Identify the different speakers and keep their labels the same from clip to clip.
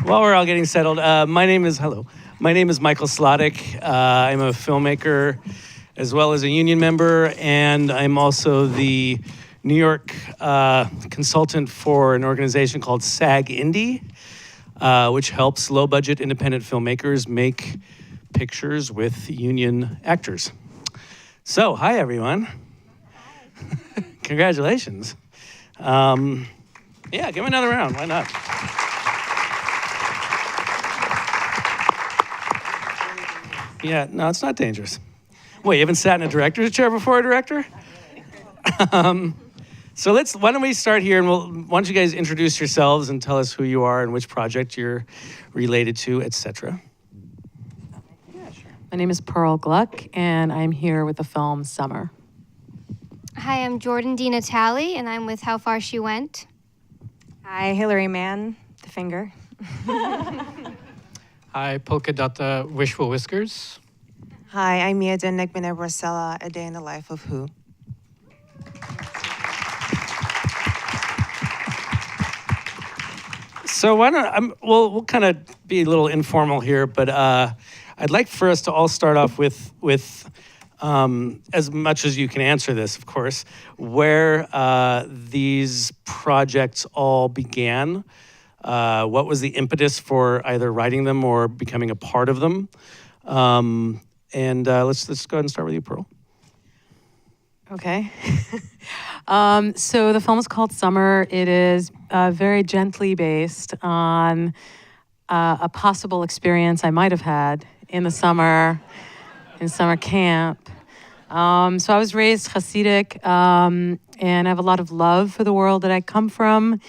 Speaker 1: While we're all getting settled, my name is Michael Sladek. I'm a filmmaker as well as a union member, and I'm also the New York consultant for an organization called SAG-AFTRA, which helps low-budget independent filmmakers make pictures with union actors. So, hi everyone. Congratulations. Yeah, give me another round, why not? Yeah, no, it's not dangerous. Wait, you haven't sat in a director's chair before, a director? So why don't we start here, and why don't you guys introduce yourselves and tell us who you are and which project you're related to, etc.
Speaker 2: Yeah, sure. My name is Pearl Gluck, and I'm here with the film Summer.
Speaker 3: Hi, I'm Jordyn DiNatale, and I'm with How Far She Went.
Speaker 4: Hi, Hillary Mann, The Finger.
Speaker 5: Hi, Pulkit, Datta, Wishful, Whiskers.
Speaker 6: Hi, I'm Jordyn Rosella, A Day in the Life of Who.
Speaker 1: So why don't we'll kind of be a little informal here, but I'd like for us to all start off with as much as you can answer this, of course, where these projects all began. What was the impetus for either writing them or becoming a part of them? And let's go ahead and start with you, Pearl.
Speaker 2: Okay. So the film is called Summer. It is very gently based on a possible experience I might have had in the summer, in summer camp. So I was raised Hasidic, and I have a lot of love for the world that I come from.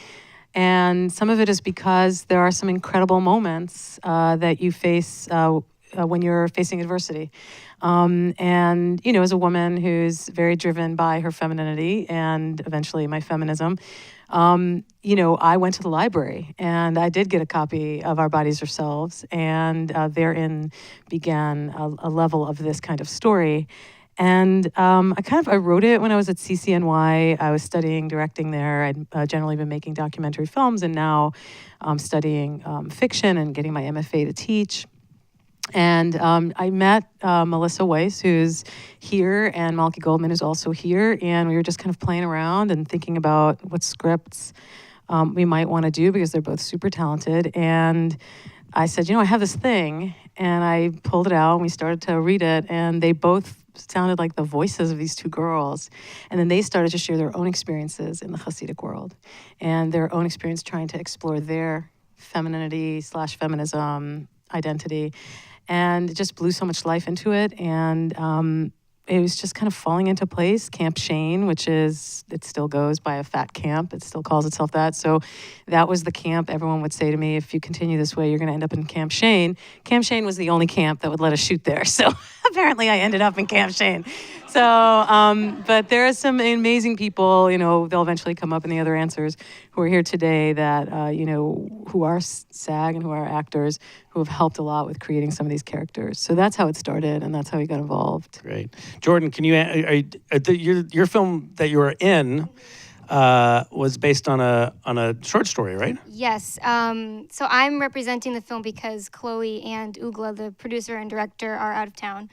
Speaker 2: And some of it is because there are some incredible moments that you face when you're facing adversity. And, you know, as a woman who's very driven by her femininity and eventually my feminism, you know, I went to the library and I did get a copy of Our Bodies, Ourselves, and therein began a level of this kind of story. And I wrote it when I was at CCNY. I was studying directing there. I'd generally been making documentary films, and now I'm studying fiction and getting my MFA to teach. And I met Melissa Weiss, who's here, and Malky Goldman is also here, and we were just kind of playing around and thinking about what scripts we might want to do, because they're both super talented. And I said, you know, I have this thing, and I pulled it out, and we started to read it, and they both sounded like the voices of these two girls. And then they started to share their own experiences in the Hasidic world and their own experience trying to explore their femininity/feminism identity. And it just blew so much life into it. And it was just kind of falling into place. Camp Shane, it still goes by a fat camp. It still calls itself that. So that was the camp. Everyone would say to me, if you continue this way, you're going to end up in Camp Shane. Camp Shane was the only camp that would let us shoot there. So apparently I ended up in Camp Shane. So, but there are some amazing people, you know, they'll eventually come up in the other answers, who are here today that, you know, who are SAG and who are actors, who have helped a lot with creating some of these characters. So that's how it started, and that's how we got involved.
Speaker 1: Great. Jordyn, can your film that you were in was based on a short story, right?
Speaker 3: Yes. So I'm representing the film because Chloe and Ugla, the producer and director, are out of town.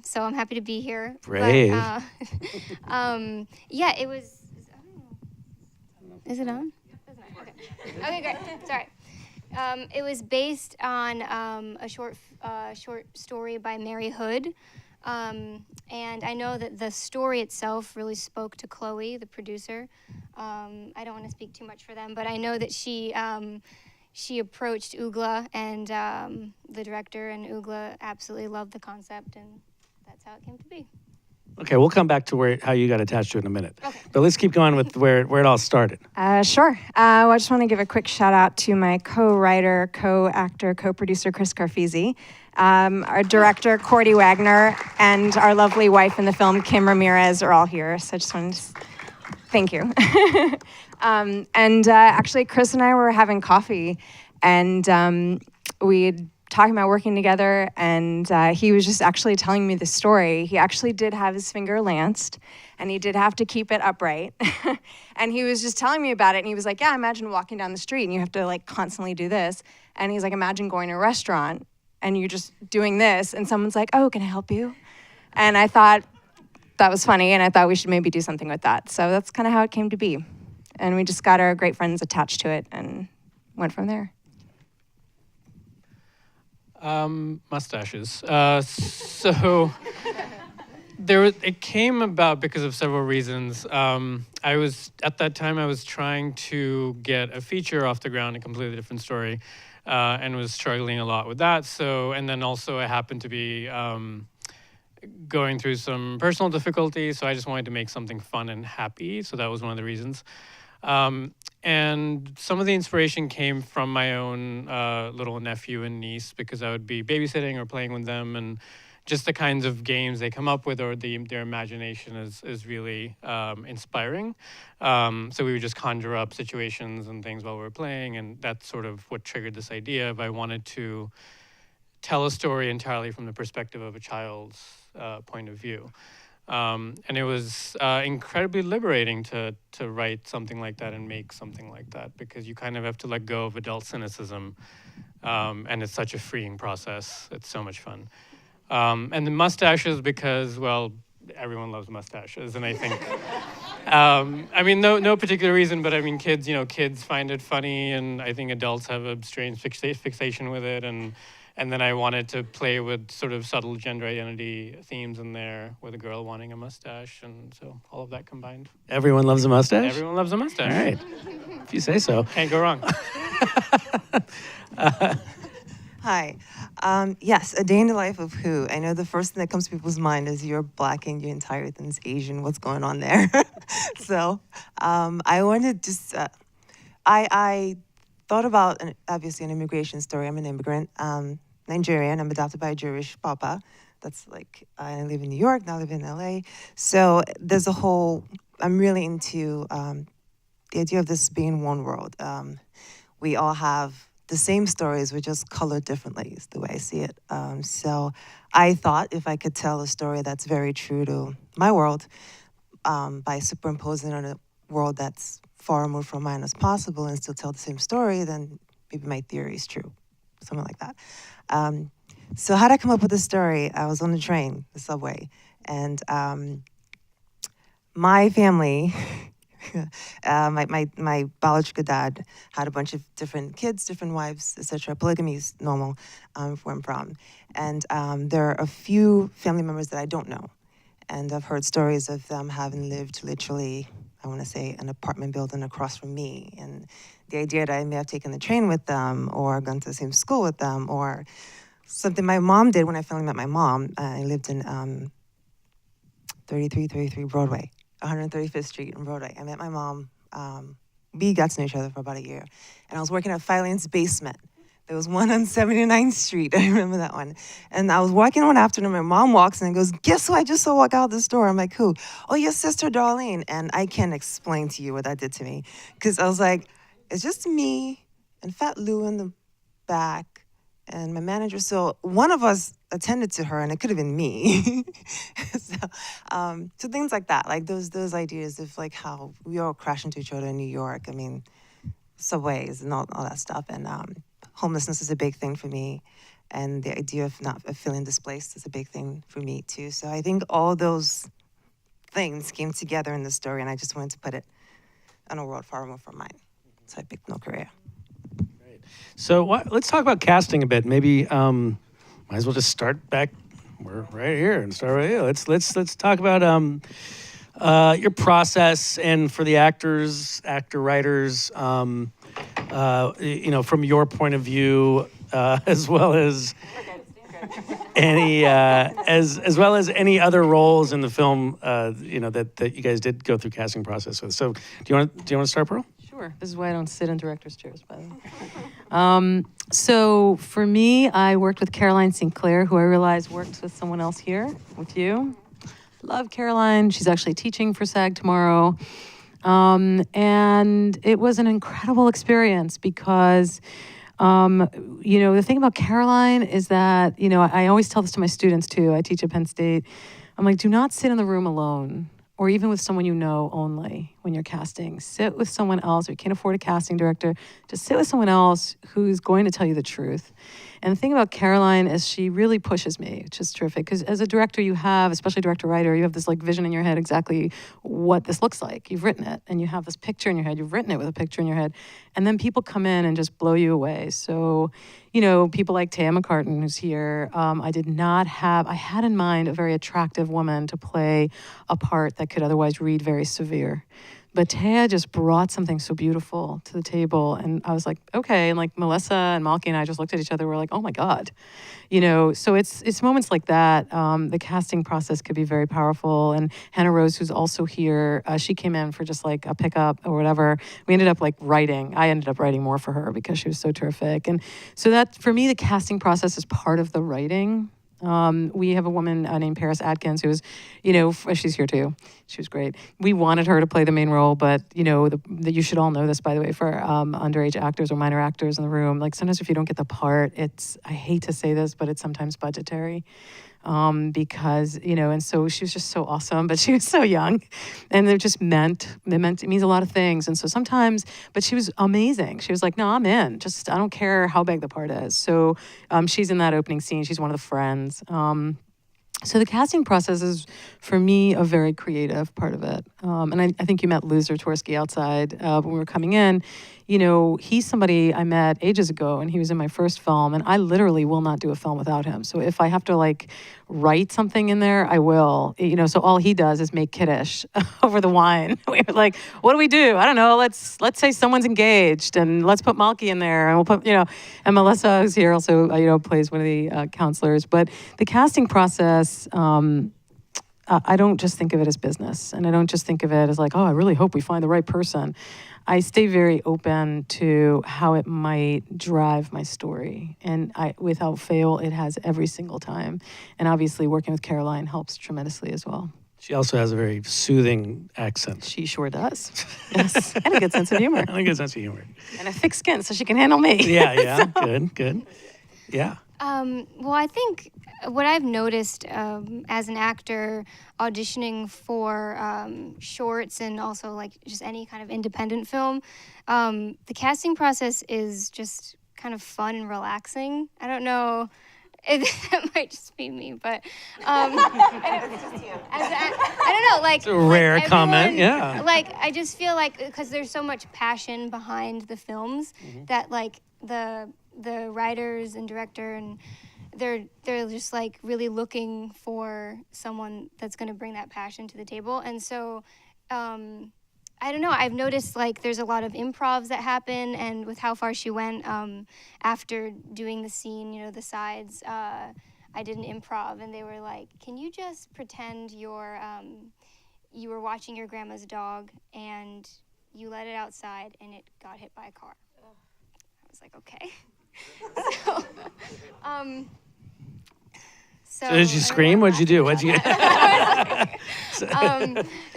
Speaker 3: So I'm happy to be here.
Speaker 1: Brave.
Speaker 3: But, yeah, it was. Is it on? Okay, great. Sorry. It was based on a short story by Mary Hood. And I know that the story itself really spoke to Chloe, the producer. I don't want to speak too much for them, but I know that she approached Ugla and the director, and Ugla absolutely loved the concept, and that's how it came to be.
Speaker 1: Okay, we'll come back to how you got attached to it in a minute.
Speaker 3: Okay.
Speaker 1: But let's keep going with where it all started.
Speaker 4: Sure. Well, I just want to give a quick shout out to my co-writer, co-actor, co-producer, Chris Carfisi, our director, Cordy Wagner, and our lovely wife in the film, Kim Ramirez, are all here. So I just wanted to thank you. Actually, Chris and I were having coffee, and we talking about working together, and he was just actually telling me the story. He actually did have his finger lanced, and he did have to keep it upright. And he was just telling me about it, and he was like, yeah, imagine walking down the street, and you have to like constantly do this. And he's like, imagine going to a restaurant, and you're just doing this, and someone's like, oh, can I help you? And I thought that was funny, and I thought we should maybe do something with that. So that's kind of how it came to be. And we just got our great friends attached to it and went from there.
Speaker 5: Mustaches. So it came about because of several reasons. I was at that time I was trying to get a feature off the ground, a completely different story, and was struggling a lot with that. So, and then also I happened to be going through some personal difficulties, so I just wanted to make something fun and happy. So that was one of the reasons. And some of the inspiration came from my own little nephew and niece, because I would be babysitting or playing with them, and just the kinds of games they come up with, or their imagination is really inspiring. So we would just conjure up situations and things while we were playing, and that's sort of what triggered this idea of I wanted to tell a story entirely from the perspective of a child's point of view. And it was incredibly liberating to write something like that and make something like that, because you kind of have to let go of adult cynicism, and it's such a freeing process. It's so much fun. And the mustaches, because, well, everyone loves mustaches, and I think, I mean, no particular reason, but I mean, kids find it funny, and I think adults have a strange fixation with it, and then I wanted to play with sort of subtle gender identity themes in there, with a girl wanting a mustache, and so all of that combined.
Speaker 1: Everyone loves a mustache?
Speaker 5: Everyone loves a mustache.
Speaker 1: All right. If you say so.
Speaker 5: Can't go wrong.
Speaker 6: Hi. Yes, A Day in the Life of Who. I know the first thing that comes to people's mind is you're black and your entire thing's Asian. What's going on there? So I wanted to just, I thought about, obviously, an immigration story. I'm an immigrant, Nigerian. I'm adopted by a Jewish papa. That's like, I live in New York, now I live in LA. So there's a whole, I'm really into the idea of this being one world. We all have the same stories, we're just colored differently, is the way I see it. So I thought if I could tell a story that's very true to my world, by superimposing on a world that's far removed from mine as possible and still tell the same story, then maybe my theory is true, something like that. So how did I come up with this story? I was on the train, the subway, and my family, my biological dad had a bunch of different kids, different wives, etc. Polygamy is normal where I'm from. And there are a few family members that I don't know. And I've heard stories of them having lived literally, I want to say, an apartment building across from me. And the idea that I may have taken the train with them or gone to the same school with them, or something my mom did when I finally met my mom. I lived in 3333 Broadway. 135th Street in Broadway. I met my mom. We got to know each other for about a year. And I was working at Filene's basement. There was one on 79th Street. I remember that one. And I was walking one afternoon. My mom walks in and goes, guess who I just saw walk out this door? I'm like, who? Oh, your sister, Darlene. And I can't explain to you what that did to me. Because I was like, it's just me and Fat Lou in the back and my manager. So one of us attended to her, and it could have been me. So things like that, like those ideas of like how we all crash into each other in New York. I mean, subways and all that stuff. And homelessness is a big thing for me. And the idea of feeling displaced is a big thing for me too. So I think all those things came together in the story, and I just wanted to put it in a world far removed from mine. So I picked North Korea.
Speaker 1: So let's talk about casting a bit. Maybe might as well just start back. We're right here and start with you. Let's talk about your process, and for the actors, writers, from your point of view, as well as any as well as any other roles in the film, that you guys did go through casting process with. So do you want to start, Pearl?
Speaker 2: Sure. This is why I don't sit in director's chairs, by the way. So for me, I worked with Caroline St. Clair, who I realized works with someone else here, with you. Love Caroline. She's actually teaching for SAG tomorrow. And it was an incredible experience because The thing about Caroline is that, I always tell this to my students too. I teach at Penn State. I'm like, do not sit in the room alone or even with someone you know only when you're casting. Sit with someone else. If you can't afford a casting director, just sit with someone else who's going to tell you the truth. And the thing about Caroline is she really pushes me, which is terrific. Because as a director, you have, especially director-writer, you have this vision in your head exactly what this looks like. You've written it, and you have this picture in your head. You've written it with a picture in your head. And then people come in and just blow you away. So, people like Taya McCartan, who's here, I had in mind a very attractive woman to play a part that could otherwise read very severe. But Taya just brought something so beautiful to the table. And I was like, okay. And Melissa and Malky and I just looked at each other. We're like, oh my God. So it's moments like that. The casting process could be very powerful. And Hannah Rose, who's also here, she came in for just a pickup or whatever. We ended up writing. I ended up writing more for her because she was so terrific. And so that, for me, the casting process is part of the writing. We have a woman named Paris Adkins who was, she's here too. She was great. We wanted her to play the main role, but you should all know this, by the way, for underage actors or minor actors in the room. Sometimes if you don't get the part, I hate to say this, but it's sometimes budgetary. Because, and so she was just so awesome, but she was so young, and it means a lot of things. And so sometimes, but she was amazing. She was like, no, I'm in, I don't care how big the part is. So, she's in that opening scene. She's one of the friends. So the casting process is, for me, a very creative part of it. And I think you met Lou Zertworski outside when we were coming in. He's somebody I met ages ago, and he was in my first film, and I literally will not do a film without him. So if I have to write something in there, I will. So all he does is make kiddish over the wine. We were like, what do we do? I don't know. Let's say someone's engaged, and let's put Malky in there, and we'll put and Melissa, who's here, also plays one of the counselors. But the casting process. I don't just think of it as business, and I don't just think of it as I really hope we find the right person. I stay very open to how it might drive my story, and without fail, it has every single time. And obviously, working with Caroline helps tremendously as well.
Speaker 1: She also has a very soothing accent.
Speaker 2: She sure does. Yes, and a good sense of humor.
Speaker 1: And a good sense of humor.
Speaker 2: And a thick skin, so she can handle me.
Speaker 1: Yeah, good. Yeah.
Speaker 3: Well, I think what I've noticed as an actor auditioning for shorts and also just any kind of independent film, the casting process is just kind of fun and relaxing. I don't know. That might just be me, but I know it's just you. I don't know,
Speaker 1: it's a rare comment, yeah.
Speaker 3: I just feel because there's so much passion behind the films that the writers and director and they're just really looking for someone that's going to bring that passion to the table. And so I don't know, I've noticed there's a lot of improvs that happen, and with how far she went after doing the scene, the sides, I did an improv, and they were like, can you just pretend you were watching your grandma's dog and you let it outside and it got hit by a car. I was like, okay.
Speaker 1: So did you scream? What'd you do?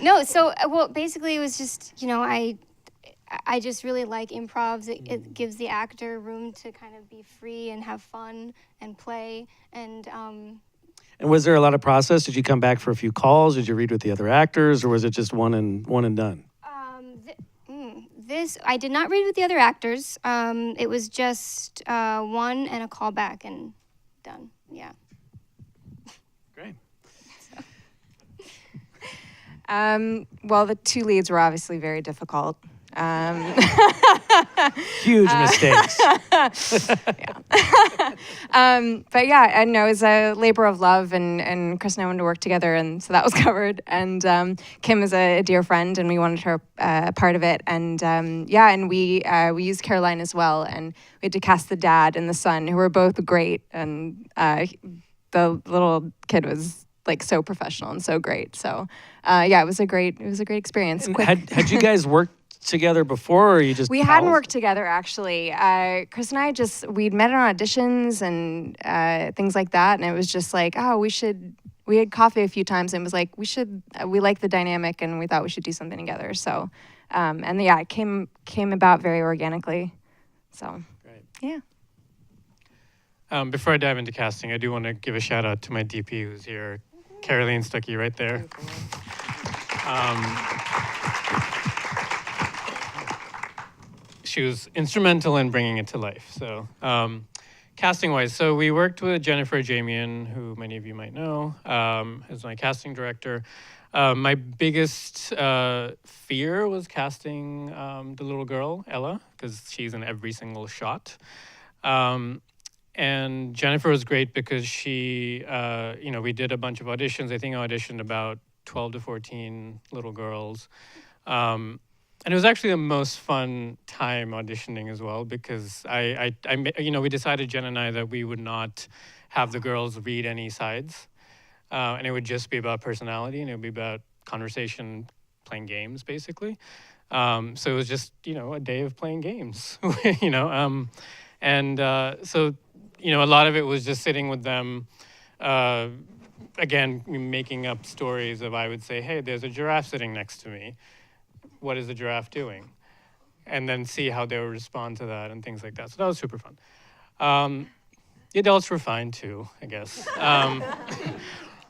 Speaker 3: No, well, basically it was just, I just really like improvs. It gives the actor room to kind of be free and have fun and play. And
Speaker 1: was there a lot of process? Did you come back for a few calls? Did you read with the other actors, or was it just one and done?
Speaker 3: I did not read with the other actors. It was just one and a callback and done. Yeah.
Speaker 1: Great.
Speaker 4: Well, the two leads were obviously very difficult.
Speaker 1: Huge mistakes.
Speaker 4: But yeah, I know it was a labor of love, and Chris and I wanted to work together, and so that was covered. And Kim is a dear friend, and we wanted her part of it. And and we used Caroline as well, and we had to cast the dad and the son, who were both great, and the little kid was so professional and so great. So it was a great experience.
Speaker 1: Had you guys worked together before, or you just
Speaker 4: we hadn't worked together actually. Chris and I we'd met on auditions and things like that, and it was just we had coffee a few times and it was we like the dynamic and we thought we should do something together. So it came about very organically. So
Speaker 1: great.
Speaker 4: Yeah.
Speaker 5: Before I dive into casting, I do want to give a shout out to my DP who's here, Caroline Stuckey, right there. She was instrumental in bringing it to life. So, casting-wise, so we worked with Jennifer Jamian, who many of you might know, as my casting director. My biggest fear was casting the little girl, Ella, because she's in every single shot. And Jennifer was great because she, we did a bunch of auditions. I think I auditioned about 12 to 14 little girls. And it was actually the most fun time auditioning as well because we decided, Jen and I, that we would not have the girls read any sides. And it would just be about personality and it would be about conversation, playing games, basically. So it was just, a day of playing games, So, a lot of it was just sitting with them, again, making up stories of, I would say, hey, there's a giraffe sitting next to me. What is the giraffe doing? And then see how they would respond to that and things like that. So that was super fun. The adults were fine too, I guess.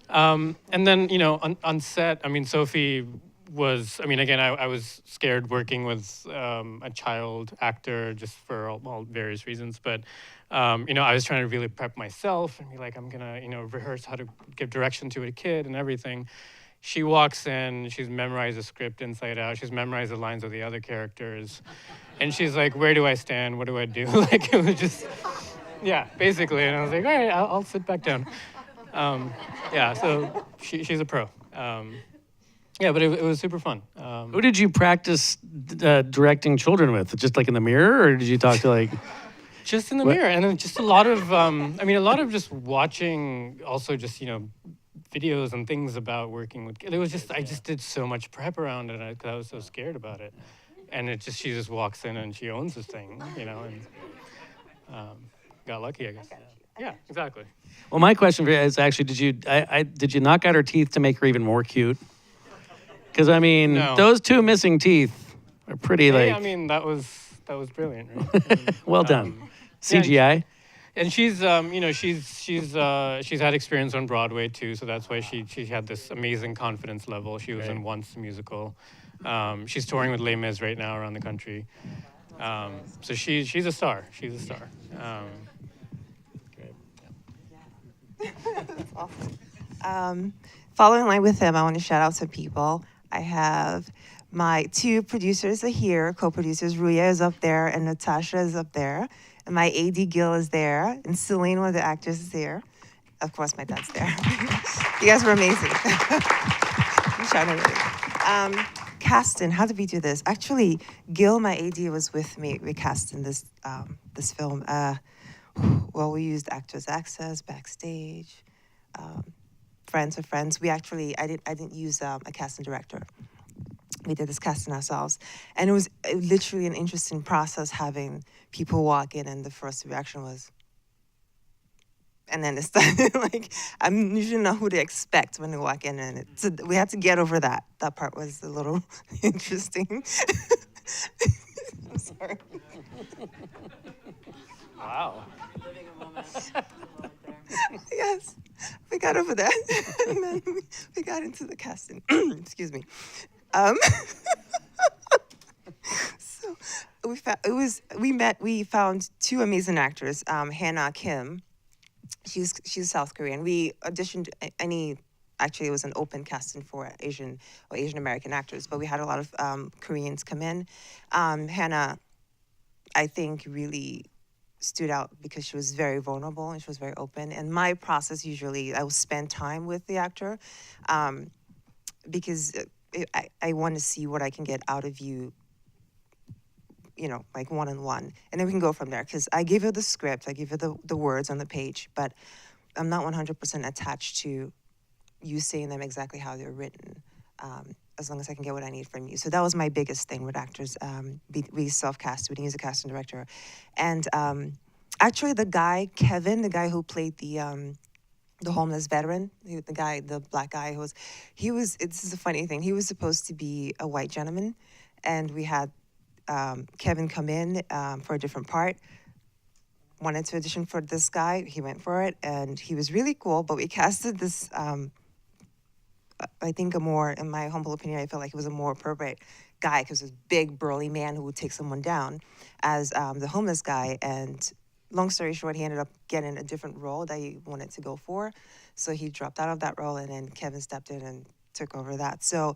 Speaker 5: And then, on set, Sophie was, again, I was scared working with a child actor just for all various reasons. But, I was trying to really prep myself and be like, I'm going to, rehearse how to give direction to a kid and everything. She walks in, she's memorized the script inside out. She's memorized the lines of the other characters. And she's like, where do I stand? What do I do? Like, it was just, yeah, basically. And I was like, all right, I'll sit back down. So she's a pro. But it was super fun.
Speaker 1: Who did you practice directing children with? Just like in the mirror, or did you talk to like?
Speaker 5: Just in the mirror, and then just a lot of, a lot of just watching, also just videos and things about working with kids. It was just I just did so much prep around it because I was so scared about it, and she just walks in and she owns this thing, and got lucky, I guess. Yeah, exactly.
Speaker 1: Well, my question for you is actually, did you knock out her teeth to make her even more cute? Because
Speaker 5: No.
Speaker 1: those two missing teeth are pretty
Speaker 5: that was brilliant, right?
Speaker 1: well done. CGI.
Speaker 5: And she's she's had experience on Broadway too, so that's why she had this amazing confidence level. She was in Once the musical. She's touring with Les Mis right now around the country. So she's a star. She's a star.
Speaker 6: That's awesome. Following in line with him, I want to shout out some people. I have my two producers are here, co-producers. Ruya is up there, and Natasha is up there. And my AD Gil is there, and Celine, one of the actors, is there. Of course, my dad's there. You guys were amazing. I'm shouting at you. Casting, how did we do this? Actually, Gil, my AD, was with me. We cast in this film. We used Actors Access, Backstage, Friends of Friends. I didn't use a casting director. We did this casting ourselves. And it was literally an interesting process having people walk in and the first reaction was, and then it started like, I usually know who to expect when they walk in, and we had to get over that. That part was a little interesting. I'm sorry.
Speaker 1: Wow.
Speaker 6: Yes, we got over that, and then we got into the casting. Excuse me. So we found two amazing actors. Hannah Kim, she's South Korean. We auditioned actually it was an open casting for Asian American actors, but we had a lot of Koreans come in. Hannah, I think, really stood out because she was very vulnerable and she was very open. And my process usually, I will spend time with the actor because I want to see what I can get out of you, like one-on-one. And then we can go from there, because I give her the script, I give her the words on the page, but I'm not 100% attached to you saying them exactly how they're written, as long as I can get what I need from you. So that was my biggest thing with actors. We self-cast, we didn't use a casting director. And actually the guy, Kevin, the guy who played the homeless veteran, the black guy this is a funny thing, he was supposed to be a white gentleman, and we had Kevin come in for a different part. wanted to audition for this guy. He went for it, and he was really cool. But we casted this. I think in my humble opinion, I felt like he was a more appropriate guy because he was a big, burly man who would take someone down as the homeless guy. And long story short, he ended up getting a different role that he wanted to go for. So he dropped out of that role, and then Kevin stepped in and took over that. So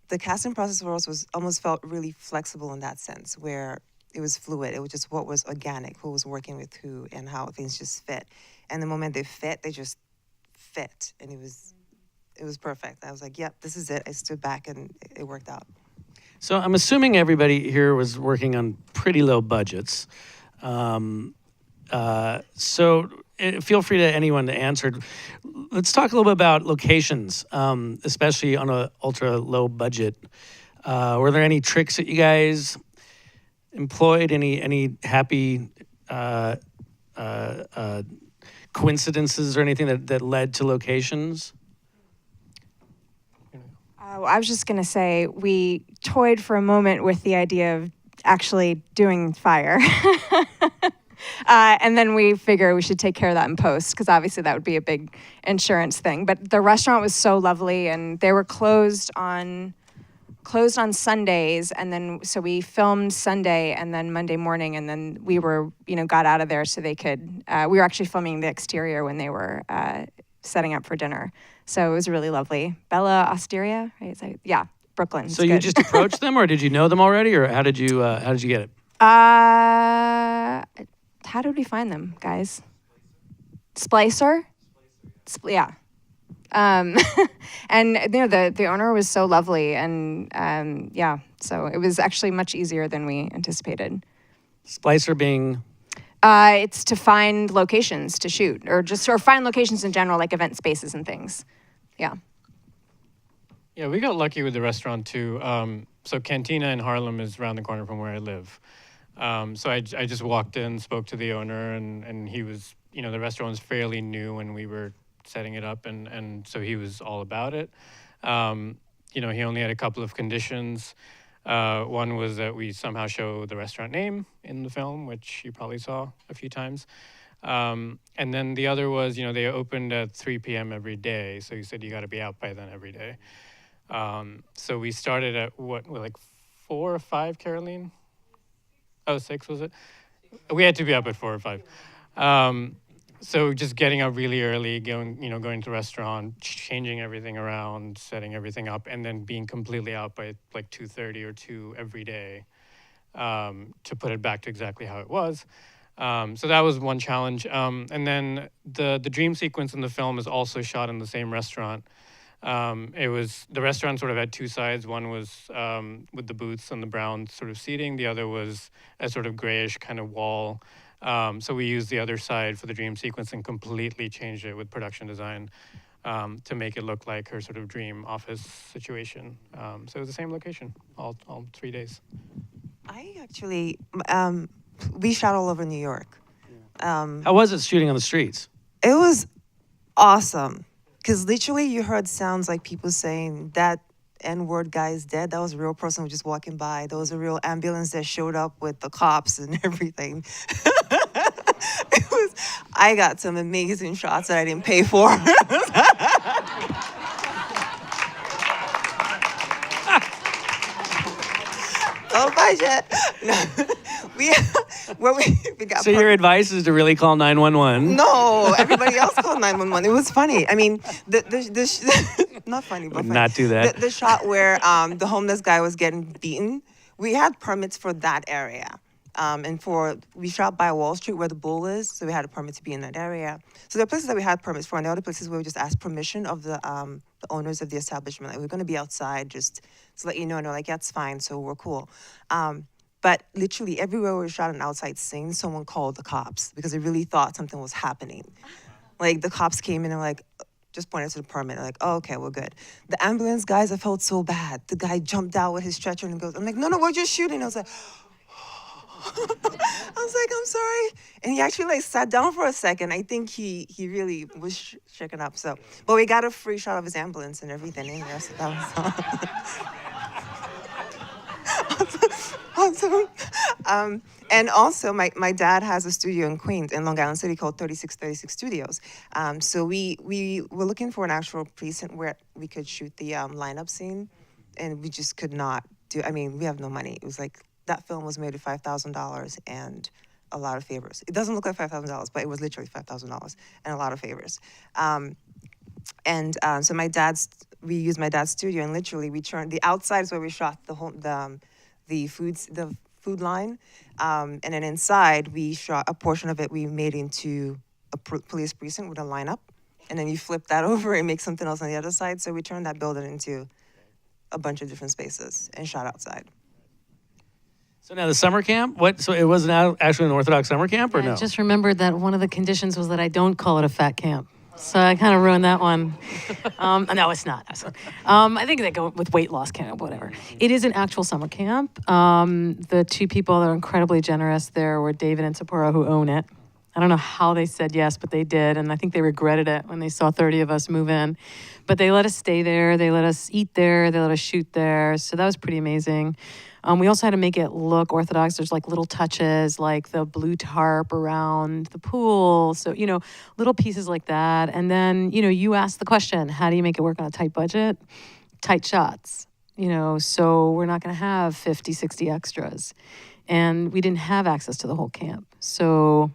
Speaker 6: the casting process for us almost felt really flexible in that sense, where it was fluid. It was just what was organic, who was working with who, and how things just fit. And the moment they fit, they just fit. And it was perfect. I was like, yep, this is it. I stood back, and it worked out.
Speaker 1: So I'm assuming everybody here was working on pretty low budgets. Feel free to anyone to answer. Let's talk a little bit about locations, especially on a ultra low budget. Were there any tricks that you guys employed? Any happy coincidences or anything that led to locations?
Speaker 4: I was just going to say, we toyed for a moment with the idea of actually doing fire. And then we figure we should take care of that in post, because obviously that would be a big insurance thing. But the restaurant was so lovely, and they were closed on Sundays, and then so we filmed Sunday and then Monday morning, and then we were got out of there so they could. We were actually filming the exterior when they were setting up for dinner. So it was really lovely. Bella Osteria, right? Yeah, Brooklyn.
Speaker 1: So you just approached them, or did you know them already, or how did you get it?
Speaker 4: How did we find them, guys? Splicer? Yeah. And the owner was so lovely, and so it was actually much easier than we anticipated.
Speaker 1: Splicer being?
Speaker 4: It's to find locations to shoot, or find locations in general, like event spaces and things. Yeah.
Speaker 5: Yeah, we got lucky with the restaurant too. So Cantina in Harlem is around the corner from where I live. So I just walked in, spoke to the owner, and he was, the restaurant was fairly new when we were setting it up, and so he was all about it. He only had a couple of conditions. One was that we somehow show the restaurant name in the film, which you probably saw a few times. And then the other was, they opened at 3 p.m. every day. So he said you got to be out by then every day. So we started at like 4 or 5, Caroline? Oh, 6 was it? We had to be up at 4 or 5. So just getting up really early, going to the restaurant, changing everything around, setting everything up, and then being completely out by like 2:30 or 2 every day to put it back to exactly how it was. So that was one challenge. And then the dream sequence in the film is also shot in the same restaurant. The restaurant sort of had 2 sides. One was with the booths and the brown sort of seating. The other was a sort of grayish kind of wall. So we used the other side for the dream sequence and completely changed it with production design to make it look like her sort of dream office situation. So it was the same location all 3 days.
Speaker 6: I actually, we shot all over New York.
Speaker 1: How was it shooting on the streets?
Speaker 6: It was awesome. Because literally you heard sounds like people saying that N-word guy is dead. That was a real person who was just walking by. There was a real ambulance that showed up with the cops and everything. I got some amazing shots that I didn't pay for. Don't budget. No. We got.
Speaker 1: So your advice is to really call 911?
Speaker 6: No, everybody else called 911. It was funny. I mean, not funny, but
Speaker 1: Would
Speaker 6: funny.
Speaker 1: not do that.
Speaker 6: The shot where the homeless guy was getting beaten, we had permits for that area. We shot by Wall Street where the Bull is, so we had a permit to be in that area. So there are places that we had permits for, and the other places where we just asked permission of the owners of the establishment. Like, we're going to be outside, just to let you know. And they're like, yeah, it's fine, so we're cool. But literally everywhere we shot an outside scene, someone called the cops because they really thought something was happening. Like, the cops came in and like, just pointed to the permit. They're like, oh, okay, we're good. The ambulance guys, I felt so bad. The guy jumped out with his stretcher and goes, I'm like, no, we're just shooting. I was like, I'm sorry. And he actually like sat down for a second. I think he really was shaken up. So, but we got a free shot of his ambulance and everything in there. So that was awesome. And also, my dad has a studio in Queens, in Long Island City, called 3636 Studios. So we were looking for an actual precinct where we could shoot the lineup scene, and we just could not do. I mean, we have no money. It was like that film was made with $5,000 and a lot of favors. It doesn't look like $5,000, but it was literally $5,000 and a lot of favors. So we used my dad's studio, and literally we turned the outside is where we shot the food line, and then inside we shot a portion of it. We made into a police precinct with a lineup, and then you flip that over and make something else on the other side. So we turned that building into a bunch of different spaces and shot outside.
Speaker 1: So now the summer camp, so it wasn't actually an Orthodox summer camp, or no?
Speaker 2: I just remembered that one of the conditions was that I don't call it a fat camp. So I kind of ruined that one. No, it's not. I think they go with weight loss camp, whatever. It is an actual summer camp. The two people that are incredibly generous there were David and Sapporo, who own it. I don't know how they said yes, but they did. And I think they regretted it when they saw 30 of us move in. But they let us stay there. They let us eat there. They let us shoot there. So that was pretty amazing. We also had to make it look Orthodox. There's like little touches, like the blue tarp around the pool. So, little pieces like that. And then, you ask the question, how do you make it work on a tight budget? Tight shots, so we're not going to have 50, 60 extras. And we didn't have access to the whole camp. So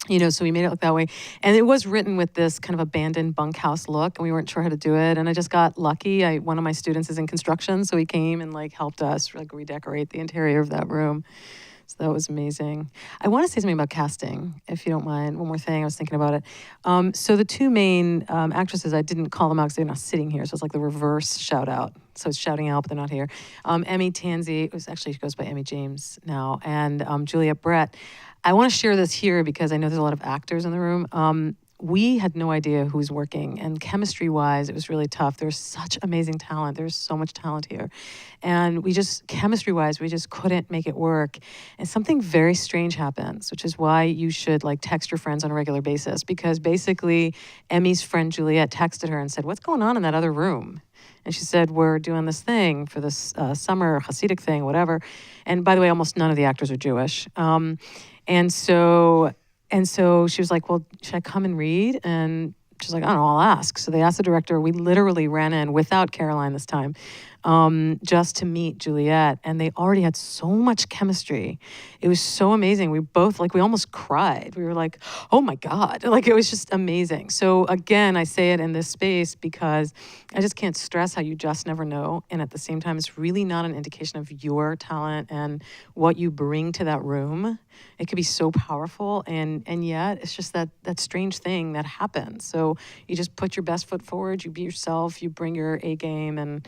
Speaker 2: we made it look that way. And it was written with this kind of abandoned bunkhouse look, and we weren't sure how to do it. And I just got lucky. One of my students is in construction, so he came and helped us redecorate the interior of that room. So that was amazing. I want to say something about casting, if you don't mind. One more thing, I was thinking about it. So the two main actresses, I didn't call them out because they're not sitting here, so it's like the reverse shout out. So it's shouting out, but they're not here. Emmy Tansey, she goes by Emmy James now, and Juliet Brett. I want to share this here because I know there's a lot of actors in the room. We had no idea who was working, and chemistry-wise, it was really tough. There's such amazing talent. There's so much talent here. And chemistry-wise, we just couldn't make it work. And something very strange happens, which is why you should text your friends on a regular basis, because basically Emmy's friend Juliet texted her and said, "What's going on in that other room?" And she said, "We're doing this thing for this summer Hasidic thing, whatever." And by the way, almost none of the actors are Jewish. And so she was like, "Well, should I come and read?" And she's like, "I don't know, I'll ask." So they asked the director. We literally ran in without Caroline this time, just to meet Juliet. And they already had so much chemistry. It was so amazing. We both, we almost cried. We were like, "Oh my God." It was just amazing. So again, I say it in this space because I just can't stress how you just never know. And at the same time, it's really not an indication of your talent and what you bring to that room. It could be so powerful, and yet it's just that strange thing that happens. So you just put your best foot forward, you be yourself, you bring your A game, and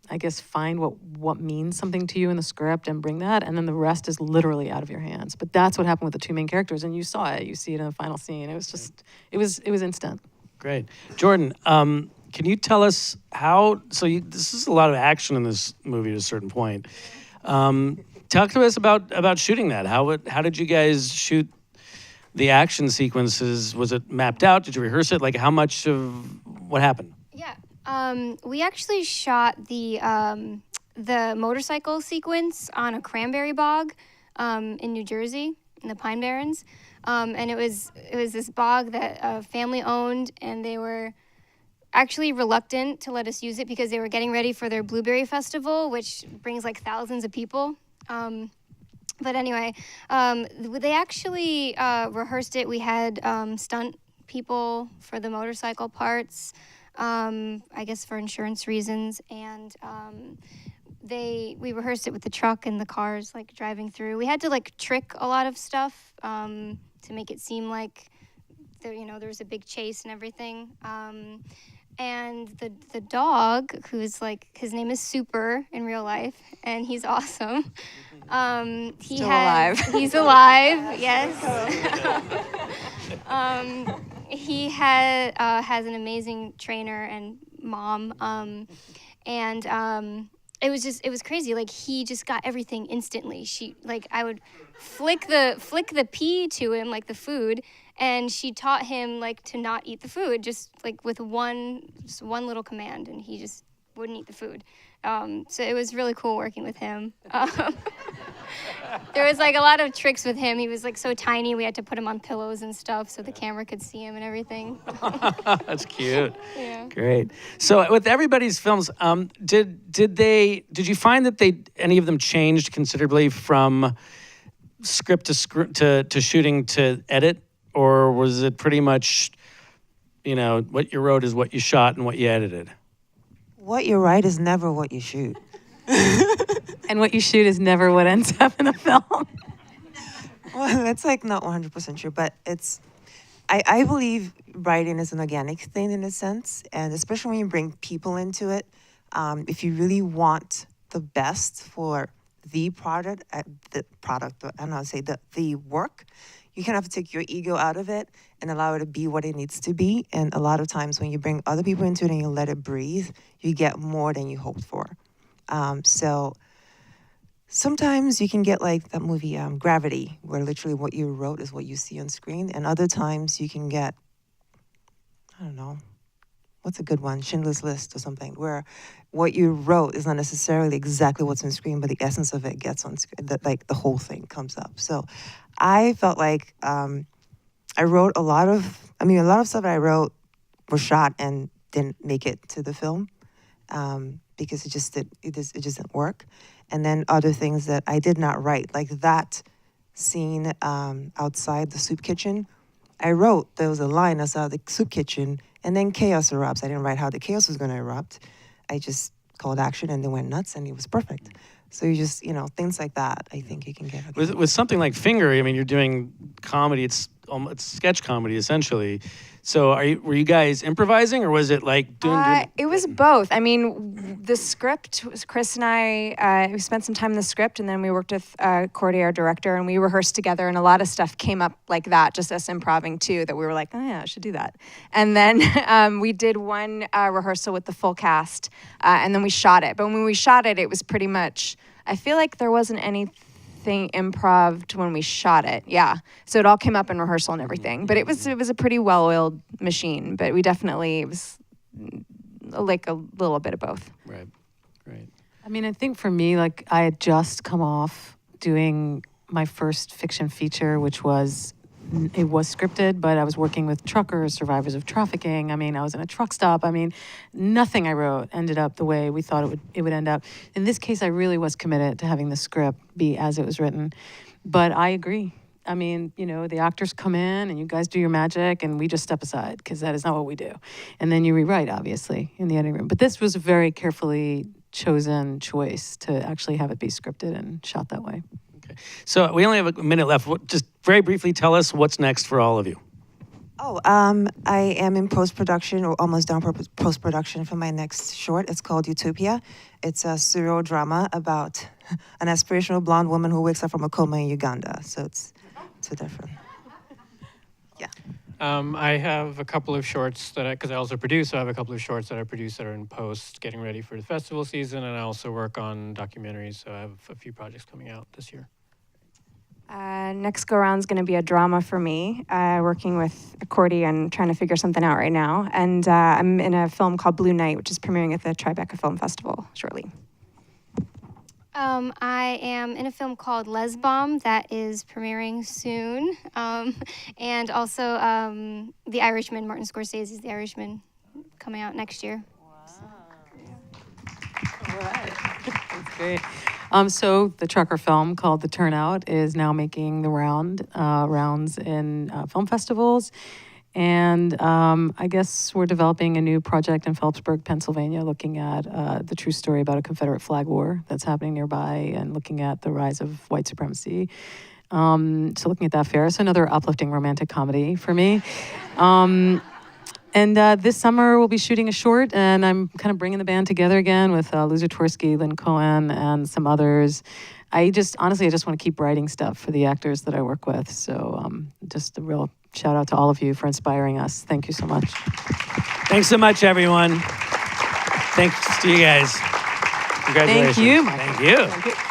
Speaker 2: I guess find what means something to you in the script and bring that, and then the rest is literally out of your hands. But that's what happened with the two main characters, and you saw it. You see it in the final scene. It was just, it was instant.
Speaker 1: Great. Jordyn, can you tell us how, this is a lot of action in this movie to a certain point. Talk to us about shooting that. How did you guys shoot the action sequences? Was it mapped out? Did you rehearse it? How much of what happened?
Speaker 3: Yeah, we actually shot the motorcycle sequence on a cranberry bog in New Jersey, in the Pine Barrens, and it was this bog that a family owned, and they were actually reluctant to let us use it because they were getting ready for their Blueberry Festival, which brings thousands of people. But anyway, they actually rehearsed it. We had stunt people for the motorcycle parts, I guess for insurance reasons, and we rehearsed it with the truck and the cars driving through. We had to trick a lot of stuff to make it seem like there was a big chase and everything. And the dog, who's his name is Super in real life, and he's awesome.
Speaker 4: Still alive.
Speaker 3: He's alive, yes. He has an amazing trainer and mom, and it was crazy. He just got everything instantly. I would flick the pea to him, the food, and she taught him to not eat the food, just with one little command, and he just wouldn't eat the food. So it was really cool working with him. There was like a lot of tricks with him. He was like so tiny. We had to put him on pillows and stuff so the camera could see him and everything.
Speaker 1: That's cute.
Speaker 3: Yeah.
Speaker 1: Great. So with everybody's films, did you find that any of them changed considerably from script to shooting to edit, or was it pretty much, what you wrote is what you shot and what you edited?
Speaker 6: What you write is never what you shoot.
Speaker 2: And what you shoot is never what ends up in a film.
Speaker 6: Well, that's like not 100% true, but I believe writing is an organic thing in a sense, and especially when you bring people into it, if you really want the best for the work, you kind of have to take your ego out of it and allow it to be what it needs to be. And a lot of times when you bring other people into it and you let it breathe, you get more than you hoped for. So sometimes you can get like that movie Gravity, where literally what you wrote is what you see on screen. And other times you can get, I don't know, what's a good one? Schindler's List or something, where what you wrote is not necessarily exactly what's on screen, but the essence of it gets on screen, like the whole thing comes up. So I felt like I wrote a lot of stuff that I wrote was shot and didn't make it to the film because it just didn't work. And then other things that I did not write, like that scene outside the soup kitchen. I wrote there was a line outside the soup kitchen, and then chaos erupts. I didn't write how the chaos was going to erupt. I just called action, and they went nuts, and it was perfect. So you just, things like that, I think you can get.
Speaker 1: With something like Finger, I mean, you're doing comedy. It's sketch comedy, essentially. So were you guys improvising, or was it like doing?
Speaker 4: It was both. I mean, the script, Chris and I, we spent some time in the script, and then we worked with Cordy, our director, and we rehearsed together, and a lot of stuff came up like that, just us improvising too, that we were like, oh yeah, I should do that. And then we did one rehearsal with the full cast, and then we shot it. But when we shot it, it was pretty much, I feel like there wasn't anything improv when we shot it. Yeah. So it all came up in rehearsal and everything. But it was a pretty well-oiled machine. But we definitely, it was like a little bit of both.
Speaker 1: Right. Great.
Speaker 2: I mean, I think for me, like I had just come off doing my first fiction feature, which was scripted, but I was working with truckers, survivors of trafficking. I mean, I was in a truck stop. I mean, nothing I wrote ended up the way we thought it would end up. In this case, I really was committed to having the script be as it was written. But I agree. I mean, the actors come in and you guys do your magic and we just step aside because that is not what we do. And then you rewrite, obviously, in the editing room. But this was a very carefully chosen choice to actually have it be scripted and shot that way.
Speaker 1: So we only have a minute left. Just very briefly tell us what's next for all of you.
Speaker 6: I am in post-production or almost done post-production for my next short. It's called Utopia. It's a surreal drama about an aspirational blonde woman who wakes up from a coma in Uganda. So it's different. Yeah.
Speaker 5: I have a couple of shorts because I also produce, so I have a couple of shorts that I produce that are in post, getting ready for the festival season, and I also work on documentaries, so I have a few projects coming out this year.
Speaker 4: Next go-around is going to be a drama for me, working with Cordy and trying to figure something out right now. And I'm in a film called Blue Night, which is premiering at the Tribeca Film Festival shortly.
Speaker 3: I am in a film called Lesbomb that is premiering soon. And also The Irishman, Martin Scorsese's The Irishman, coming out next year.
Speaker 2: Wow. All right. That's great. So the trucker film called The Turnout is now making the rounds in film festivals. And I guess we're developing a new project in Phillipsburg, Pennsylvania, looking at the true story about a Confederate flag war that's happening nearby and looking at the rise of white supremacy. So looking at that fair. It's another uplifting romantic comedy for me. And this summer we'll be shooting a short, and I'm kind of bringing the band together again with Lou Zatorsky, Lynn Cohen, and some others. I just want to keep writing stuff for the actors that I work with. So just a real shout out to all of you for inspiring us. Thank you so much.
Speaker 1: Thanks so much, everyone. Thanks to you guys. Congratulations.
Speaker 2: Thank you, Michael.
Speaker 1: Thank you.
Speaker 2: Thank you.